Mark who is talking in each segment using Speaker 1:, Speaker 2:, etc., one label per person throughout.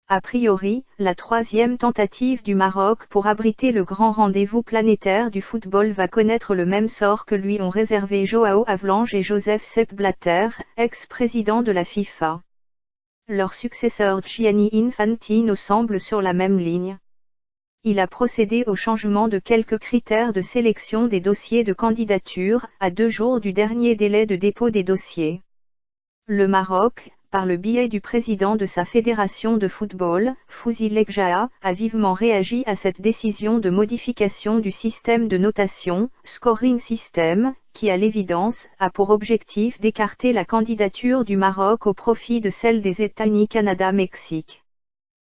Speaker 1: A priori, la troisième tentative du Maroc pour abriter le grand rendez-vous planétaire du football va connaître le même sort que lui ont réservé João Havelange et Joseph Sepp Blatter, ex-président de la FIFA. Leur successeur Gianni Infantino semble sur la même ligne. Il a procédé au changement de quelques critères de sélection des dossiers de candidature, à 2 jours du dernier délai de dépôt des dossiers. Le Maroc, par le biais du président de sa fédération de football, Fouzi Lekjaa, a vivement réagi à cette décision de modification du système de notation, scoring system, qui à l'évidence, a pour objectif d'écarter la candidature du Maroc au profit de celle des États-Unis, Canada, Mexique.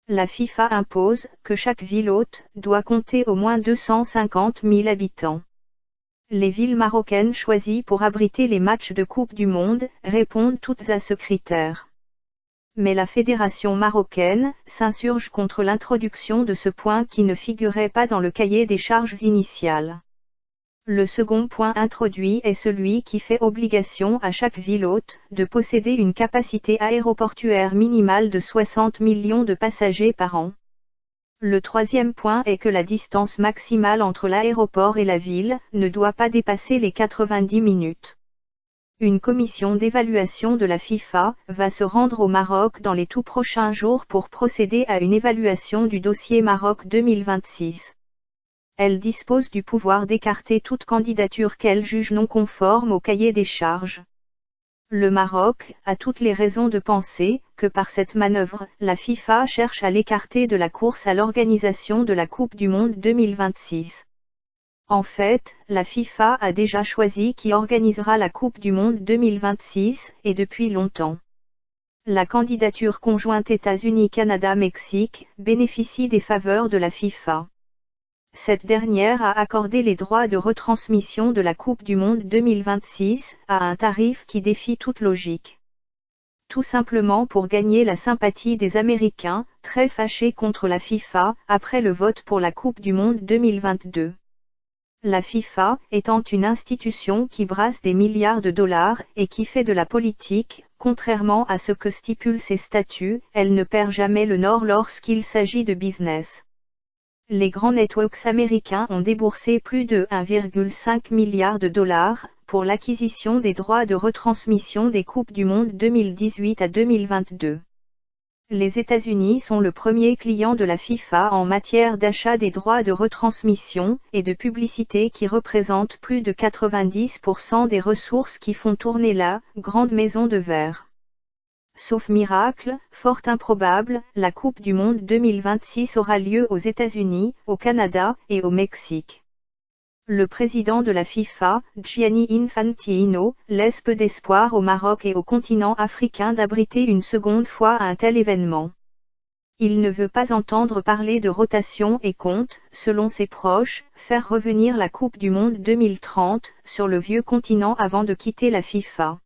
Speaker 1: La FIFA impose que chaque ville hôte doit compter au moins 250 000 habitants. Les villes marocaines choisies pour abriter les matchs de Coupe du Monde répondent toutes à ce critère. Mais la fédération marocaine s'insurge contre l'introduction de ce point qui ne figurait pas dans le cahier des charges initial. Le second point introduit est celui qui fait obligation à chaque ville hôte de posséder une capacité aéroportuaire minimale de 60 millions de passagers par an. Le troisième point est que la distance maximale entre l'aéroport et la ville ne doit pas dépasser les 90 minutes. Une commission d'évaluation de la FIFA va se rendre au Maroc dans les tout prochains jours pour procéder à une évaluation du dossier Maroc 2026. Elle dispose du pouvoir d'écarter toute candidature qu'elle juge non conforme au cahier des charges. Le Maroc a toutes les raisons de penser que par cette manœuvre, la FIFA cherche à l'écarter de la course à l'organisation de la Coupe du Monde 2026. En fait, la FIFA a déjà choisi qui organisera la Coupe du Monde 2026, et depuis longtemps. La candidature conjointe États-Unis-Canada-Mexique bénéficie des faveurs de la FIFA. Cette dernière a accordé les droits de retransmission de la Coupe du Monde 2026 à un tarif qui défie toute logique. Tout simplement pour gagner la sympathie des Américains, très fâchés contre la FIFA, après le vote pour la Coupe du Monde 2022. La FIFA, étant une institution qui brasse des milliards de dollars et qui fait de la politique, contrairement à ce que stipulent ses statuts, elle ne perd jamais le nord lorsqu'il s'agit de business. Les grands networks américains ont déboursé plus de 1,5 milliard de dollars pour l'acquisition des droits de retransmission des Coupes du Monde 2018 à 2022. Les États-Unis sont le premier client de la FIFA en matière d'achat des droits de retransmission et de publicité qui représentent plus de 90% des ressources qui font tourner la grande maison de verre. Sauf miracle, fort improbable, la Coupe du Monde 2026 aura lieu aux États-Unis, au Canada et au Mexique. Le président de la FIFA, Gianni Infantino, laisse peu d'espoir au Maroc et au continent africain d'abriter une seconde fois un tel événement. Il ne veut pas entendre parler de rotation et compte, selon ses proches, faire revenir la Coupe du Monde 2030 sur le vieux continent avant de quitter la FIFA.